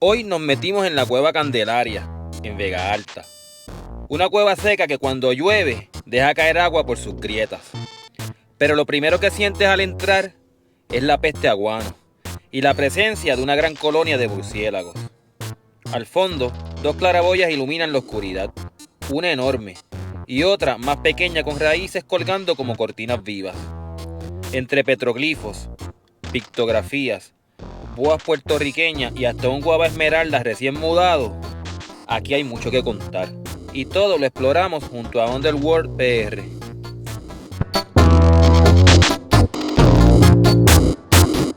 Hoy nos metimos en la cueva Candelaria, en Vega Alta. Una cueva seca que cuando llueve deja caer agua por sus grietas. Pero lo primero que sientes al entrar es la peste a guano y la presencia de una gran colonia de murciélagos. Al fondo, dos claraboyas iluminan la oscuridad, una enorme y otra más pequeña con raíces colgando como cortinas vivas. Entre petroglifos, pictografías, boas puertorriqueñas y hasta un guava esmeralda recién mudado, aquí hay mucho que contar. Y todo lo exploramos junto a Underworld PR.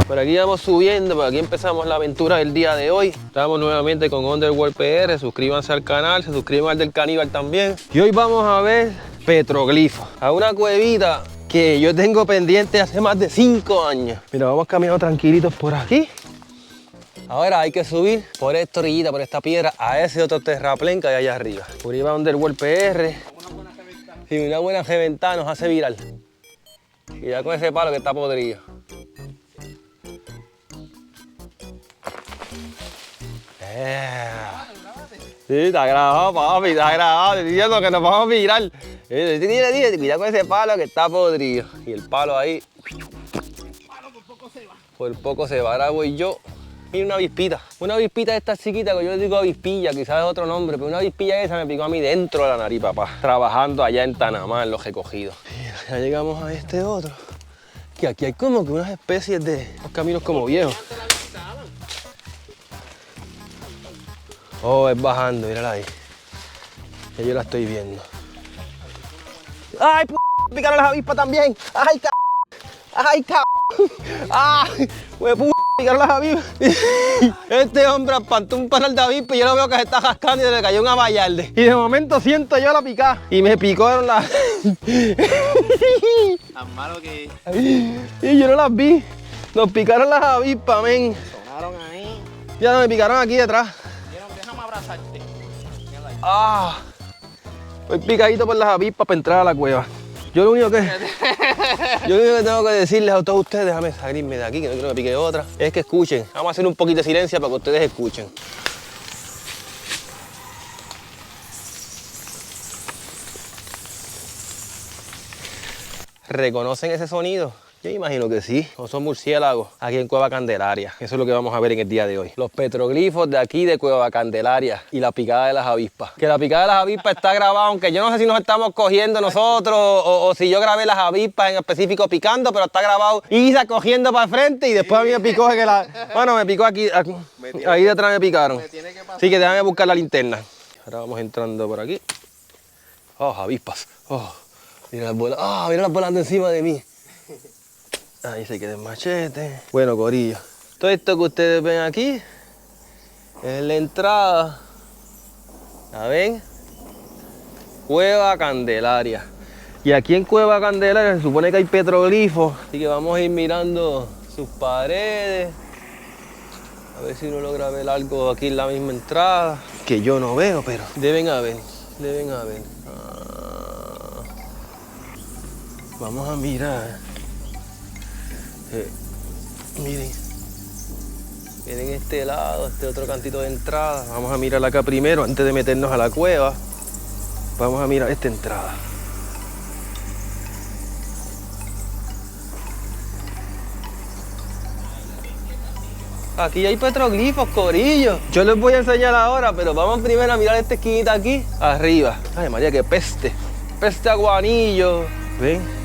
Por aquí vamos subiendo, por aquí empezamos la aventura del día de hoy. Estamos nuevamente con Underworld PR, suscríbanse al canal, se suscriban al del Caníbal también. Y hoy vamos a ver petroglifos, a una cuevita que yo tengo pendiente hace más de 5 años. Mira, vamos caminando tranquilitos por aquí. Ahora hay que subir por esta orillita, por esta piedra, a ese otro terraplén que hay allá arriba. Por ahí va Underworld PR. Y una buena reventada nos hace viral. Y ya con ese palo que está podrido. Sí, está grabado, papi, está grabado. Estoy diciendo que nos vamos a virar. Dile, cuidado con ese palo que está podrido. Y el palo ahí. Por poco se va. Ahora voy yo. Mira una avispita. Una avispita de estas chiquitas que yo le digo avispilla, quizás es otro nombre, pero una avispilla esa me picó a mí dentro de la nariz, papá. Trabajando allá en Tanamá, en los recogidos. Mira, ya llegamos a este otro. Que aquí hay como que unas especies de unos caminos como viejos. Oh, es bajando, mírala ahí. Ya yo la estoy viendo. ¡Ay, p***! Picaron las avispas también. ¡Ay, c***! ¡Ay, c***! ¡Ay, pues p***! Picaron las avispas. Este hombre espantó un panal de avispas y yo lo veo que se está jascando y le cayó un abayalde. Y de momento siento yo la picada. Y me picaron las... Tan malo que Y yo no las vi. Nos picaron las avispas, men. sonaron ahí. Ya no me picaron aquí detrás. Déjame abrazarte. Ah, voy picadito por las avispas para entrar a la cueva. Yo lo único que tengo que decirles a todos ustedes, déjame salirme de aquí, que no quiero que me pique otra, es que escuchen. Vamos a hacer un poquito de silencio para que ustedes escuchen. ¿Reconocen ese sonido? Yo imagino que sí. No son murciélagos aquí en Cueva Candelaria. Eso es lo que vamos a ver en el día de hoy. Los petroglifos de aquí de Cueva Candelaria y la picada de las avispas. Que la picada de las avispas está grabada, aunque yo no sé si nos estamos cogiendo nosotros o si yo grabé las avispas en específico picando, pero está grabado Isa cogiendo para el frente y después a mí me picó que la... Bueno, me picó aquí ahí detrás me picaron. Sí, que déjame buscar la linterna. Ahora vamos entrando por aquí. Oh, avispas. Oh, mira las bolas. Ah, mira las volando encima de mí. Ahí se queda el machete. Bueno, corillo, todo esto que ustedes ven aquí es la entrada. ¿La ven? Cueva Candelaria. Y aquí en Cueva Candelaria se supone que hay petroglifos. Así que vamos a ir mirando sus paredes. A ver si uno logra ver algo aquí en la misma entrada. Que yo no veo, pero deben haber. Deben haber. Vamos a mirar. Miren este lado, este otro cantito de entrada. Vamos a mirar acá primero antes de meternos a la cueva. Vamos a mirar esta entrada. Aquí hay petroglifos, corillo. Yo les voy a enseñar ahora, pero vamos primero a mirar esta esquinita aquí, arriba. Ay, María, qué peste. Peste a guanillo. ¿Ven?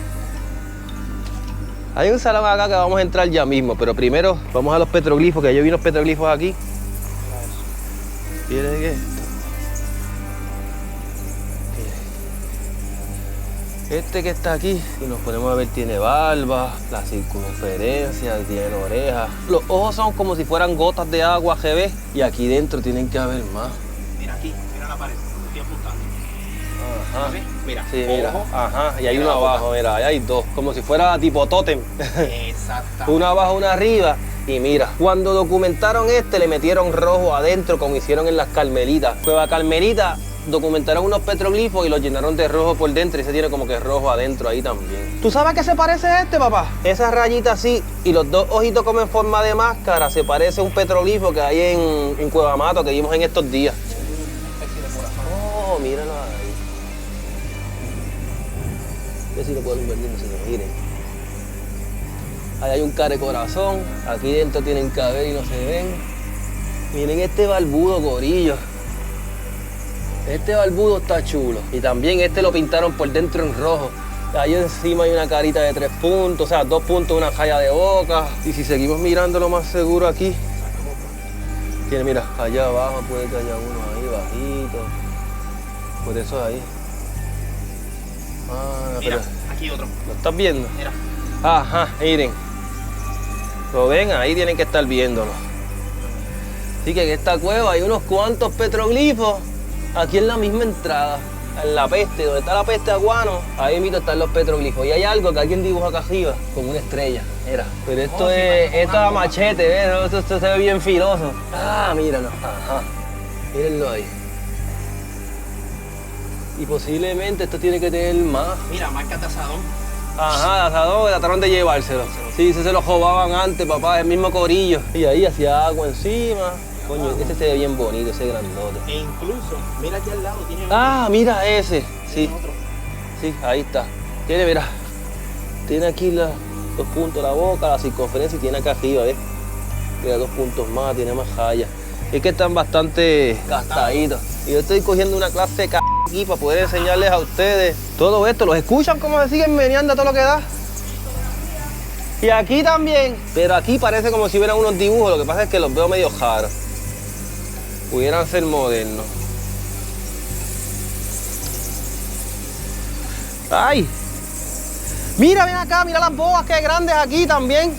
Hay un salón acá que vamos a entrar ya mismo, pero primero vamos a los petroglifos, que yo vi unos petroglifos aquí. Miren esto. Miren. Este que está aquí, y nos ponemos a ver, tiene barba, la circunferencia, tiene orejas. Los ojos son como si fueran gotas de agua GB, y aquí dentro tienen que haber más. Mira aquí, mira la pared, estoy apuntando. Ajá. Mira, Sí, mira. ojo. Ajá, y hay Mira uno la abajo, mira, ahí hay dos, como si fuera tipo tótem. Exacto. Una abajo, una arriba. Y mira, cuando documentaron le metieron rojo adentro como hicieron en las Carmelitas. Cueva Carmelita documentaron unos petroglifos y los llenaron de rojo por dentro y se tiene como que rojo adentro ahí también. ¿Tú sabes a qué se parece este, papá? Esa rayita así y los dos ojitos como en forma de máscara se parece a un petroglifo que hay en Cueva Mato que vimos en estos días. Oh, míralo ahí. A ver si lo pueden ver bien, miren. Ahí hay un care corazón, aquí dentro tienen cabello y no se ven. Miren este barbudo, corillo. Este barbudo está chulo. Y también este lo pintaron por dentro en rojo. Ahí encima hay una carita de 3 puntos, o sea, 2 puntos, una raya de boca. Y si seguimos mirando lo más seguro aquí, tiene, mira, allá abajo puede que haya uno ahí bajito. Por eso ahí. Ah, Mira, pero, aquí otro. ¿lo estás viendo? Mira. Ajá, miren. ¿Lo ven? Ahí tienen que estar viéndolo. Así que en esta cueva hay unos cuantos petroglifos. Aquí en la misma entrada, en la peste, donde está la peste aguano, ahí mismo están los petroglifos. Y hay algo que alguien dibuja acá arriba, como una estrella. Mira, pero esto esto es a machete, ¿ves? Esto se ve bien filoso. Ah, míralo. Ajá. Mírenlo ahí. Y posiblemente esto tiene que tener más. Mira, marca de asadón. Ajá, de asador, trataron de llevárselo. Sí, se lo robaban antes, papá, el mismo corillo. Y ahí hacía agua encima. Coño, este se ve bien bonito, ese grandote. E incluso, mira aquí al lado, tiene Ah, mira ese. Sí, otro. sí, ahí está. Tiene, mira, tiene aquí los puntos, la boca, la circunferencia y tiene acá arriba, ¿ves? Mira, 2 puntos más, tiene más rayas. Es que están bastante gastaditos. Y yo estoy cogiendo una clase de aquí para poder enseñarles a ustedes todo esto. ¿Los escuchan cómo se siguen meneando a todo lo que da? Y aquí también, pero aquí parece como si hubieran unos dibujos, lo que pasa es que los veo medio raros. Pudieran ser modernos. ¡Ay! Mira, ven acá, mira las boas que grandes aquí también.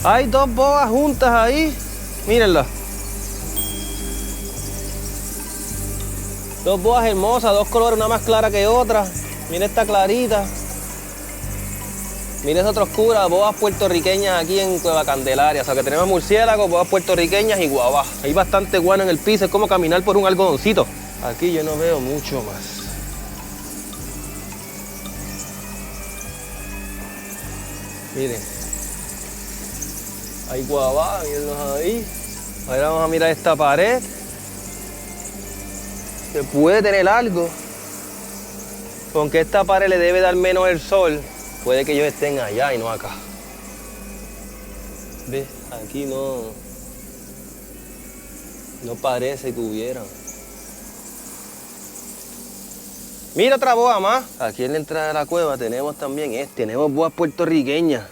Hay 2 boas juntas ahí. Mírenlas. 2 boas hermosas, 2 colores, una más clara que otra. Mira esta clarita. Mira esa otra oscura, boas puertorriqueñas aquí en Cueva Candelaria. O sea que tenemos murciélagos, boas puertorriqueñas y guabá. Hay bastante guano en el piso, es como caminar por un algodoncito. Aquí yo no veo mucho más. Miren. Hay guabá, mírenlos ahí. Ahora vamos a mirar esta pared. Que puede tener algo. Aunque esta pared le debe dar menos el sol. Puede que ellos estén allá y no acá. ¿Ves? Aquí no parece que hubieran. Mira otra boa más. Aquí en la entrada de la cueva tenemos también tenemos boas puertorriqueñas.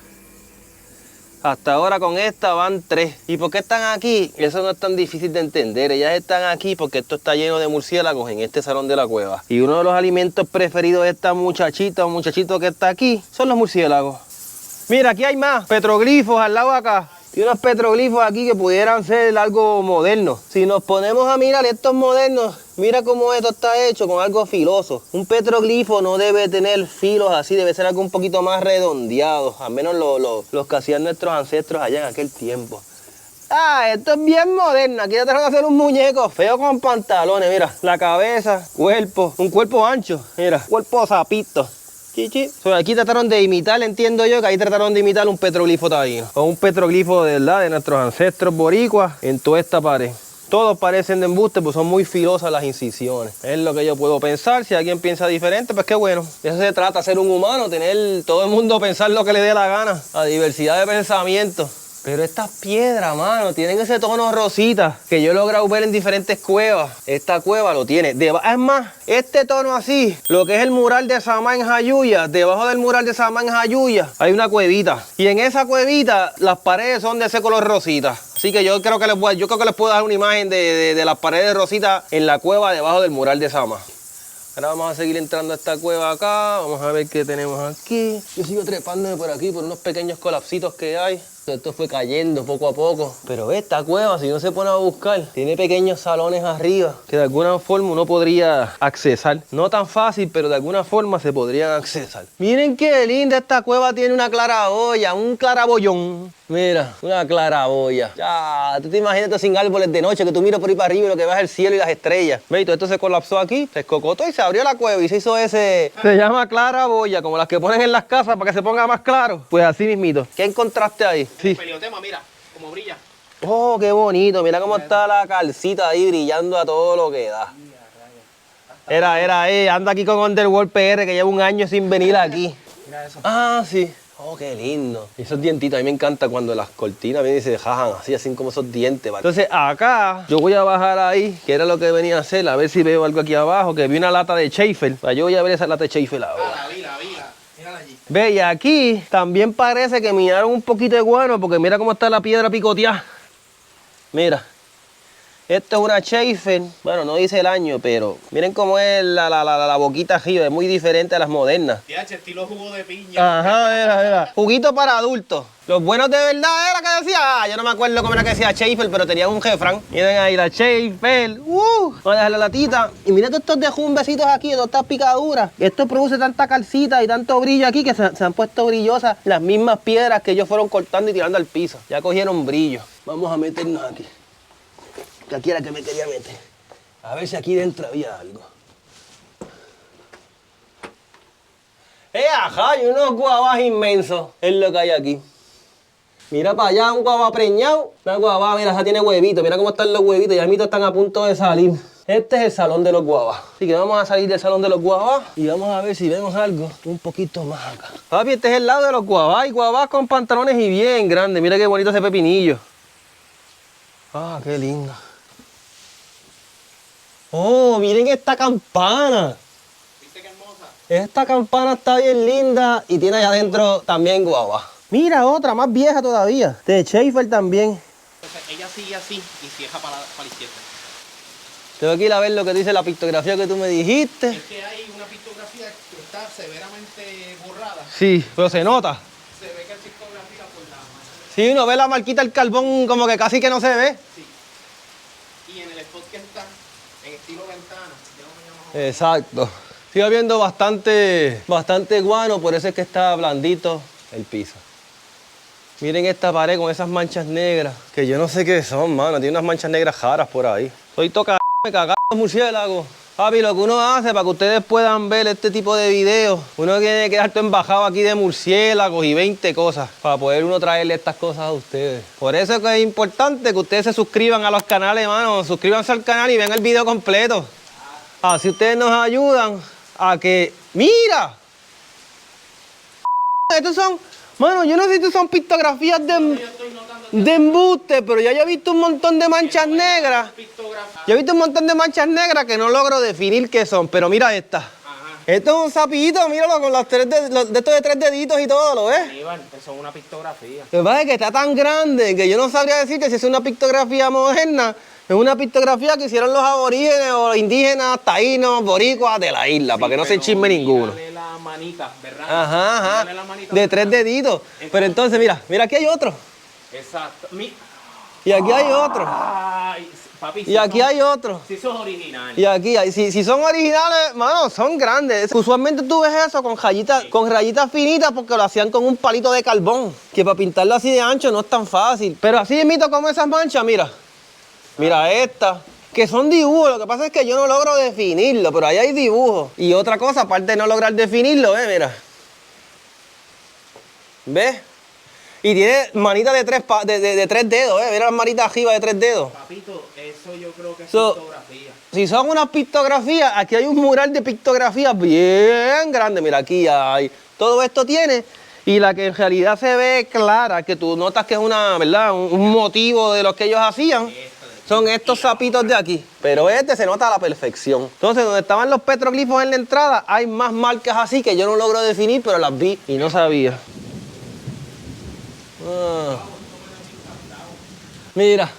Hasta ahora con esta van 3. ¿Y por qué están aquí? Eso no es tan difícil de entender. Ellas están aquí porque esto está lleno de murciélagos en este salón de la cueva. Y uno de los alimentos preferidos de esta muchachita o muchachito que está aquí son los murciélagos. Mira, aquí hay más petroglifos al lado de acá. Y unos petroglifos aquí que pudieran ser algo moderno. Si nos ponemos a mirar estos modernos, mira cómo esto está hecho con algo filoso. Un petroglifo no debe tener filos así, debe ser algo un poquito más redondeado. Al menos los que hacían nuestros ancestros allá en aquel tiempo. Ah, esto es bien moderno. Aquí trataron de hacer un muñeco feo con pantalones. Mira, la cabeza, cuerpo, un cuerpo ancho. Mira, cuerpo sapito. Chichi. Aquí trataron de imitar, entiendo yo, que ahí trataron de imitar un petroglifo taíno. O un petroglifo de verdad de nuestros ancestros boricuas en toda esta pared. Todos parecen de embuste, pues son muy filosas las incisiones. Es lo que yo puedo pensar. Si alguien piensa diferente, pues qué bueno. De eso se trata, ser un humano, tener todo el mundo pensar lo que le dé la gana. La diversidad de pensamientos. Pero estas piedras, mano, tienen ese tono rosita que yo he logrado ver en diferentes cuevas. Esta cueva lo tiene. Es más, este tono así, lo que es el mural de Samá en Jayuya, debajo del mural de Samá en Jayuya hay una cuevita. Y en esa cuevita las paredes son de ese color rosita. Así que yo creo que les puedo dar una imagen de las paredes rositas en la cueva debajo del mural de Samá. Ahora vamos a seguir entrando a esta cueva acá. Vamos a ver qué tenemos aquí. Yo sigo trepándome por aquí, por unos pequeños colapsitos que hay. Esto fue cayendo poco a poco. Pero esta cueva, si uno se pone a buscar, tiene pequeños salones arriba que de alguna forma uno podría accesar. No tan fácil, pero de alguna forma se podrían accesar. Miren qué linda esta cueva, tiene una claraboya, un claraboyón. Mira, una claraboya. Ya, tú te imaginas esto sin árboles de noche, que tú miras por ahí para arriba y lo que ves es el cielo y las estrellas. Ve, y todo esto se colapsó aquí, se escocotó y se abrió la cueva y se hizo ese... Se llama claraboya, como las que ponen en las casas para que se ponga más claro. Pues así mismito. ¿Qué encontraste ahí? Sí. Peliotema, mira, como brilla. Oh, qué bonito. Mira cómo está la calcita ahí brillando a todo lo que da. Anda aquí con Underworld PR, que lleva un año sin venir aquí. Mira eso. Ah, sí. Oh, qué lindo. Y esos dientitos, a mí me encanta cuando las cortinas vienen y se jajan así, así como esos dientes. ¿Vale? Entonces acá, yo voy a bajar ahí, que era lo que venía a hacer, a ver si veo algo aquí abajo, que vi una lata de Schaefer. Yo voy a ver esa lata de Schaefer ahora. La vi. Mírala allí. Ve, y aquí también parece que minaron un poquito de guano, porque mira cómo está la piedra picoteada. Mira. Esto es una Schaefer, bueno, no dice el año, pero miren cómo es la boquita arriba, es muy diferente a las modernas. TH, estilo jugo de piña. Ajá, mira. Juguito para adultos. Los buenos de verdad era que decía, yo no me acuerdo cómo era que decía Schaefer, pero tenía un refrán. Miren ahí la Schaefer, vamos a dejar la latita. Y miren todos estos dejumbecitos aquí, todas estas picaduras. Esto produce tanta calcita y tanto brillo aquí que se han puesto brillosas las mismas piedras que ellos fueron cortando y tirando al piso. Ya cogieron brillo. Vamos a meternos aquí. Que aquí era que me quería meter. A ver si aquí dentro había algo. Ajá, hay unos guavas inmensos. Es lo que hay aquí. Mira para allá, un guava preñado. Una guava, mira, esa tiene huevitos. Mira cómo están los huevitos. Ya mismos están a punto de salir. Este es el salón de los guavas. Así que vamos a salir del salón de los guavas y vamos a ver si vemos algo un poquito más acá. Papi, este es el lado de los guavas. Y guavas con pantalones y bien grandes. Mira qué bonito ese pepinillo. Ah, qué lindo. Oh, miren esta campana. ¿Viste qué hermosa? Esta campana está bien linda y tiene allá adentro también guava. Mira otra, más vieja todavía. De Schaefer también. Entonces ella sigue así y cierra para la izquierda. Tengo que ir a ver lo que dice la pictografía que tú me dijiste. Es que hay una pictografía que está severamente borrada. Sí, pero se nota. Se ve que es pictografía por la mano. Sí, uno ve la marquita del carbón como que casi que no se ve. Sí. Y en el spot que está, en estilo ventana, ya no me llamo. Exacto. Sigue habiendo bastante guano, por eso es que está blandito el piso. Miren esta pared con esas manchas negras, que yo no sé qué son, mano. Tiene unas manchas negras raras por ahí. Soy toca me cagaron los murciélagos. Papi, lo que uno hace para que ustedes puedan ver este tipo de videos, uno tiene que dar todo embajado aquí de murciélagos y 20 cosas para poder uno traerle estas cosas a ustedes. Por eso es que es importante que ustedes se suscriban a los canales, hermano. Suscríbanse al canal y vean el video completo. Así ustedes nos ayudan a que... ¡Mira! Estos son... Mano, yo no sé si estos son pictografías de embuste, pero ya yo he visto un montón de manchas negras. Yo he visto un montón de manchas negras que no logro definir qué son, pero mira esta. Ajá. Esto es un sapito, míralo, con los de estos de 3 deditos y todo, ¿lo ves? Aníbal, eso es una pictografía. Lo que pasa es que está tan grande que yo no sabría decirte si es una pictografía moderna. Es una pictografía que hicieron los aborígenes o los indígenas, taínos, boricuas de la isla, para que no se chisme ninguno. Mírale la manita, ¿verdad? Ajá. Mírale la manita. De 3 deditos. Pero entonces, mira, aquí hay otro. Exacto. Y aquí hay otro. Ay, papi, Y aquí hay otro. Si sos original. Y aquí hay, si son originales, mano, son grandes. Usualmente tú ves eso con rayitas finitas porque lo hacían con un palito de carbón. Que para pintarlo así de ancho no es tan fácil. Pero así mismo como esas manchas, mira. Mira esta. Que son dibujos, lo que pasa es que yo no logro definirlo, pero ahí hay dibujos. Y otra cosa, aparte de no lograr definirlo, mira. ¿Ves? Y tiene manitas de 3 dedos, mira las manitas arriba de 3 dedos. Papito, eso yo creo que es So, pictografía. Si son unas pictografías, aquí hay un mural de pictografías bien grande. Mira, aquí hay. Todo esto tiene. Y la que en realidad se ve clara, que tú notas que es una, ¿verdad? Un motivo de lo que ellos hacían, son estos sapitos de aquí. Pero este se nota a la perfección. Entonces, donde estaban los petroglifos en la entrada, hay más marcas así que yo no logro definir, pero las vi y no sabía. Mira,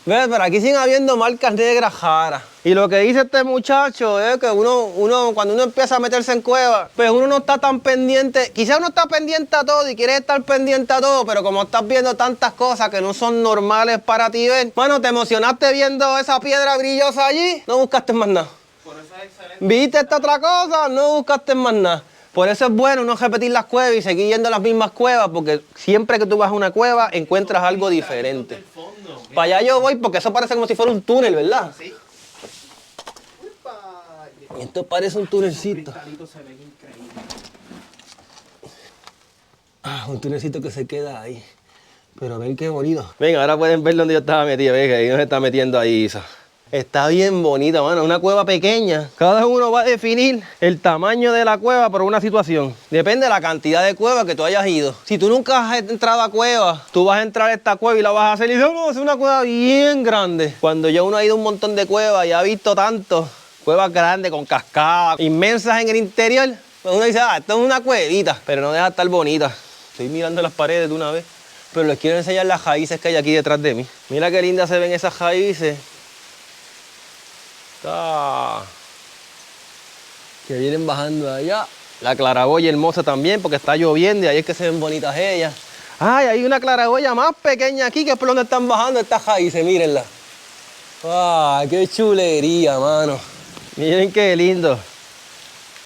¿Ves? Pero aquí siguen habiendo marcas negras raras. Y lo que dice este muchacho es que cuando uno empieza a meterse en cuevas, pues uno no está tan pendiente. Quizás uno está pendiente a todo y quiere estar pendiente a todo, pero como estás viendo tantas cosas que no son normales para ti ver, bueno, te emocionaste viendo esa piedra brillosa allí, no buscaste más nada. Por eso es excelente. ¿Viste esta otra cosa? No buscaste más nada. Por eso es bueno no repetir las cuevas y seguir yendo a las mismas cuevas, porque siempre que tú vas a una cueva encuentras algo diferente. Del fondo. Para allá yo voy porque eso parece como si fuera un túnel, ¿verdad? Sí. Upa. Y esto parece un tunelcito. Cristalitos se ven increíbles. Ah, un tunelcito que se queda ahí. Pero ven qué bonito. Ven, ahora pueden ver dónde yo estaba metido. Ven, que ahí nos está metiendo ahí, Isa. Está bien bonita, mano. Una cueva pequeña. Cada uno va a definir el tamaño de la cueva por una situación. Depende de la cantidad de cuevas que tú hayas ido. Si tú nunca has entrado a cueva, tú vas a entrar a esta cueva y la vas a hacer y dices, no, es una cueva bien grande. Cuando ya uno ha ido a un montón de cuevas y ha visto tanto, cuevas grandes con cascadas, inmensas en el interior, pues uno dice, esto es una cuevita, pero no deja de estar bonita. Estoy mirando las paredes de una vez, pero les quiero enseñar las raíces que hay aquí detrás de mí. Mira qué lindas se ven esas raíces. Que vienen bajando de allá. La claraboya hermosa también, porque está lloviendo y ahí es que se ven bonitas ellas. Ay, hay una claraboya más pequeña aquí, que es por donde están bajando estas raíces, mírenla. ¡Ah, qué chulería, mano! Miren qué lindo.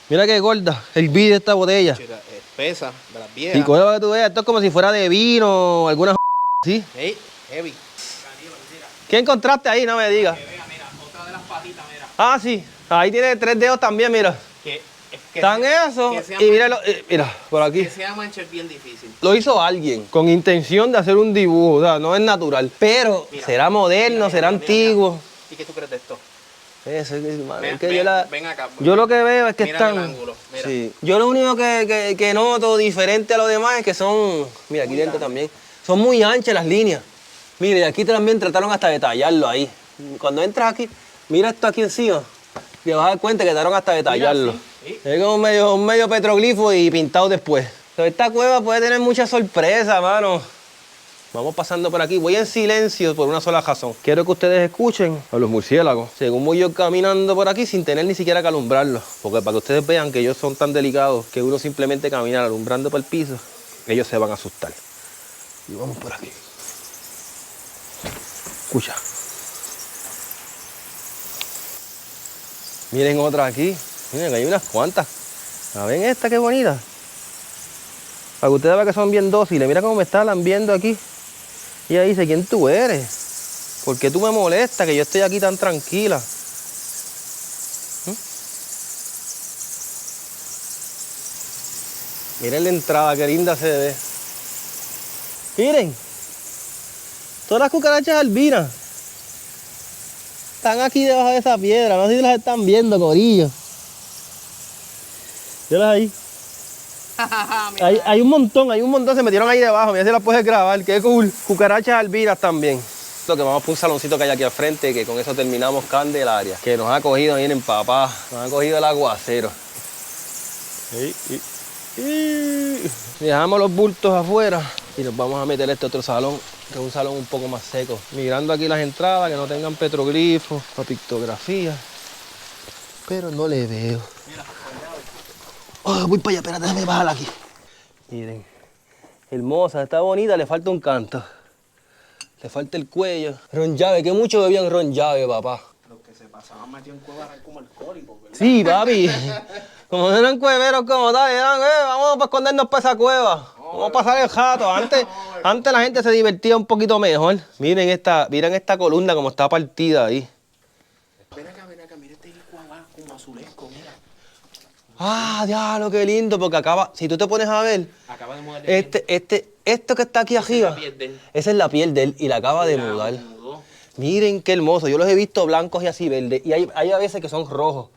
Mira qué gorda el vidrio de esta botella. Espesa, de las viejas. Y coge para que tú veas, esto es como si fuera de vino o alguna ¿sí? Hey, heavy. ¿Qué encontraste ahí? No me digas. Que vea, mira, otra de las patitas, mira. Ah, sí. Ahí tiene 3 dedos también, mira. Que Están esos. que sea Y mira, mira, por aquí. Que sea mancha es bien difícil. Lo hizo alguien con intención de hacer un dibujo, o sea, no es natural. Pero, Mira, ¿será moderno? ¿Será mira, antiguo? ¿Y qué tú crees de esto? Eso es, mano, Ven, es que ven, yo, ven acá. yo lo que veo es que Mira están... el ángulo, mira. Sí. Yo lo único que noto diferente a los demás es que son... Mira, aquí dentro también. Son muy anchas las líneas. Mire, y aquí también trataron hasta de tallarlo ahí. Cuando entras aquí, mira esto aquí encima. Te vas a dar cuenta que trataron hasta de tallarlo. sí. Es como un medio petroglifo y pintado después. Pero esta cueva puede tener mucha sorpresa, mano. Vamos pasando por aquí. Voy en silencio por una sola razón. Quiero que ustedes escuchen a los murciélagos. Según voy yo caminando por aquí sin tener ni siquiera que alumbrarlos. Porque para que ustedes vean que ellos son tan delicados que uno simplemente camina alumbrando por el piso, ellos se van a asustar. Y vamos por aquí. Escucha. Miren otra aquí. Miren, hay unas cuantas. ¿Ven esta qué bonita? Para que ustedes vean que son bien dóciles. Mira cómo me está lambiendo aquí. Y ella dice, ¿quién tú eres? ¿Por qué tú me molestas que yo estoy aquí tan tranquila? Miren la entrada, qué linda se ve. Miren. Todas las cucarachas albinas están aquí debajo de esa piedra. No sé si las están viendo, corillo. Míralas ahí. Hay un montón, se metieron ahí debajo. Mira si las puedes grabar, qué cool. Cucarachas albinas también. Lo que vamos por un saloncito que hay aquí al frente, que con eso terminamos Candelaria. Que nos ha cogido, miren, papá. Nos ha cogido el aguacero. Dejamos los bultos afuera y nos vamos a meter a este otro salón, que es un salón un poco más seco. Mirando aquí las entradas, que no tengan petroglifos o pictografía. Pero no le veo. Oh, voy para allá, espérate, déjame bajar aquí. Miren, hermosa, está bonita, le falta un canto. Le falta el cuello. Ron llave, que mucho bebían ron llave, papá. Los que se pasaban metidos en cuevas eran como alcohólicos, ¿verdad? Sí, papi. Como no eran cueveros como tal, eran, vamos a escondernos para esa cueva. Vamos a pasar el rato. Antes la gente se divertía un poquito mejor. Miren esta columna como está partida ahí. Ven acá, mira este hijo abajo, como azulesco, mira. Ah, diablo, qué lindo, porque acaba, si tú te pones a ver, Acaba de mudar esto que está aquí arriba, la piel de él. esa es la piel de él y la acaba de mudar. Miren qué hermoso, yo los he visto blancos y así verdes, y hay a veces que son rojos.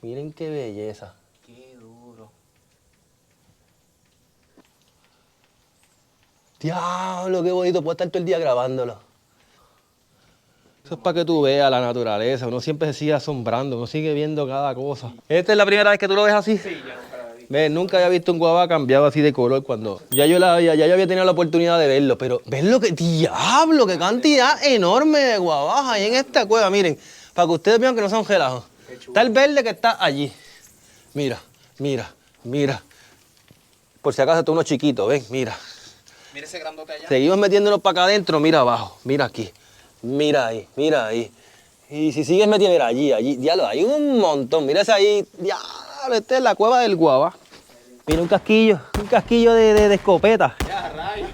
Miren qué belleza. Qué duro. Diablo, qué bonito, puedo estar todo el día grabándolo. Eso es para que tú veas la naturaleza, uno siempre se sigue asombrando, uno sigue viendo cada cosa. ¿Esta es la primera vez que tú lo ves así? Sí, ya nunca la vi. Ve, nunca había visto un guabá cambiado así de color cuando... Ya yo había tenido la oportunidad de verlo, pero ven lo que... ¡Diablo! ¡Qué cantidad enorme de guabás hay en esta cueva! Miren, para que ustedes vean que no son gelajos. Está el verde que está allí. Mira, mira, mira. Por si acaso está uno chiquito, ven, mira. Mira ese grandote allá. Seguimos metiéndonos para acá adentro, mira abajo, mira aquí. Mira ahí, mira ahí. Y si sigues metiendo, mira allí, diablo, hay un montón. Mira ese ahí, diablo, esta es la cueva del guabá. Mira un casquillo de escopeta. Ya, rayo.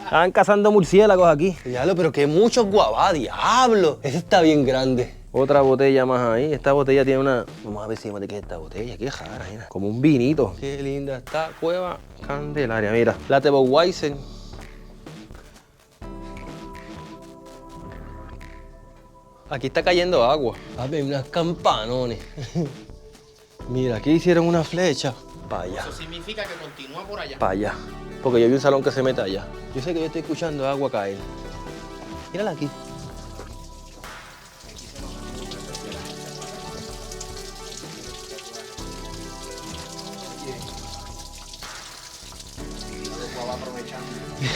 Estaban cazando murciélagos aquí. Diablo, pero que muchos guabá, diablo. Ese está bien grande. Otra botella más ahí. Esta botella tiene una... Vamos a ver si de qué es esta botella. Qué rara, mira. Como un vinito. Qué linda está Cueva Candelaria. Mira, latte Budweiser. Aquí está cayendo agua. A ver, unas campanones. Mira, aquí hicieron una flecha. Para allá. Eso significa que continúa por allá. Para allá. Porque yo vi un salón que se mete allá. Yo sé que yo estoy escuchando agua caer. Mírala aquí.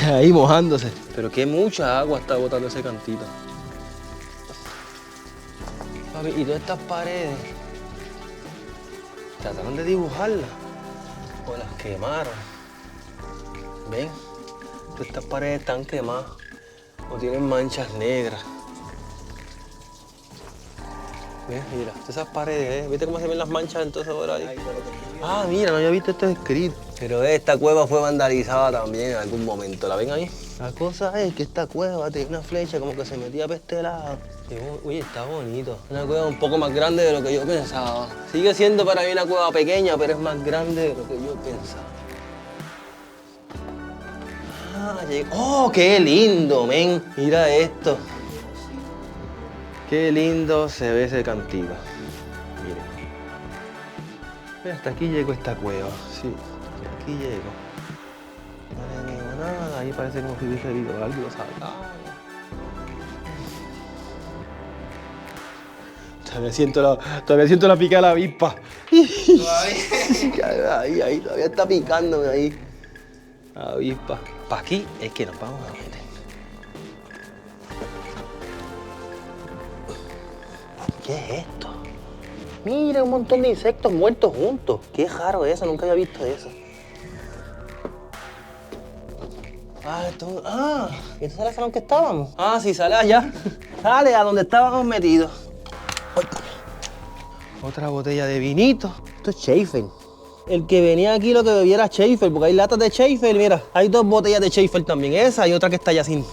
Ahí mojándose. Pero que mucha agua está botando ese cantito. Papi, y todas estas paredes trataron de dibujarlas o las quemaron. ¿Ven? Todas estas paredes están quemadas o tienen manchas negras. ¿Ves? Mira, todas esas paredes, ¿eh? ¿Viste cómo se ven las manchas entonces ahora ahí? Ah, mira, no había visto esto escrito. Pero esta cueva fue vandalizada también en algún momento. ¿La ven ahí? La cosa es que esta cueva tiene una flecha como que se metía para este lado. Oye, está bonito. Una cueva un poco más grande de lo que yo pensaba. Sigue siendo para mí una cueva pequeña, pero es más grande de lo que yo pensaba. Ah, ¡oh, qué lindo, men! Mira esto. Qué lindo se ve ese cantito. Miren. Mira, hasta aquí llegó esta cueva. Sí, hasta aquí llego. No le veo nada. Ahí parece como si hubiese habido algo salado. Todavía siento la pica de la avispa. Ahí, todavía está picándome ahí. La avispa. Para aquí es que nos vamos a meter. ¿Qué es esto? Mira, un montón de insectos muertos juntos. Qué raro eso, nunca había visto eso. ¿Este es el salón que estábamos? Ah, sí, sale allá. Sale a donde estábamos metidos. Otra botella de vinito. Esto es Schaefer. El que venía aquí lo que bebía era Schaefer, porque hay latas de Schaefer, mira. Hay dos botellas de Schaefer también, esa y otra que está ya sin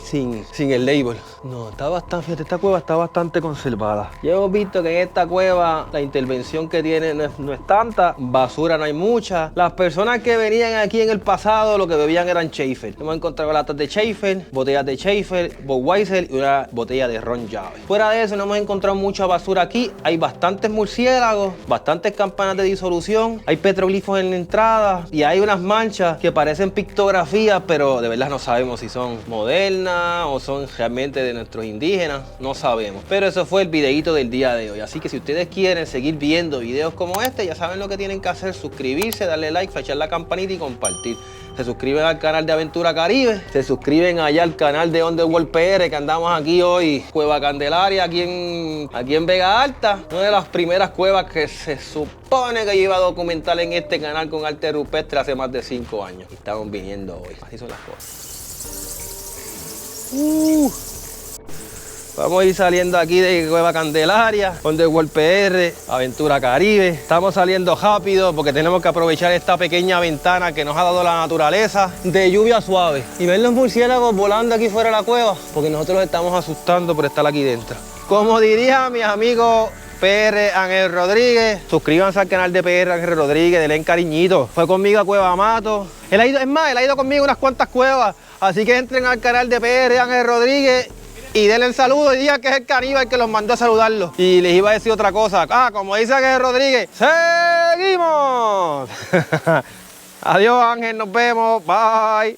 el label. No, está bastante, fíjate, esta cueva está bastante conservada. Ya hemos visto que en esta cueva la intervención que tiene no es tanta, basura no hay mucha. Las personas que venían aquí en el pasado lo que bebían eran Schaefer. Hemos encontrado latas de Schaefer, botellas de Schaefer, Budweiser y una botella de ron llave. Fuera de eso no hemos encontrado mucha basura aquí. Hay bastantes murciélagos, bastantes campanas de disolución, hay petroglifos en la entrada y hay unas manchas que parecen pictografías, pero de verdad no sabemos si son modernas o son realmente de nuestros indígenas, no sabemos. Pero eso fue el videito del día de hoy, así que si ustedes quieren seguir viendo videos como este, ya saben lo que tienen que hacer: suscribirse, darle like, flechar la campanita y compartir. Se suscriben al canal de Aventura Caribe, se suscriben allá al canal de Underworld PR, que andamos aquí hoy, Cueva Candelaria, aquí en Vega Alta, una de las primeras cuevas que se supone que yo iba a documentar en este canal con arte rupestre hace más de 5 años. Y estamos viniendo hoy, así son las cosas. Vamos a ir saliendo aquí de Cueva Candelaria, Underworld PR, Aventura Caribe. Estamos saliendo rápido porque tenemos que aprovechar esta pequeña ventana que nos ha dado la naturaleza de lluvia suave. Y ver los murciélagos volando aquí fuera de la cueva, porque nosotros los estamos asustando por estar aquí dentro. Como diría mis amigos PR Ángel Rodríguez, suscríbanse al canal de PR Ángel Rodríguez, denle cariñito. Fue conmigo a Cueva Mato. Él ha ido conmigo a unas cuantas cuevas. Así que entren al canal de PR Ángel Rodríguez y denle el saludo y digan que es el caníbal que los mandó a saludarlo. Y les iba a decir otra cosa. Como dice Ángel Rodríguez, ¡seguimos! Adiós, Ángel, nos vemos. Bye.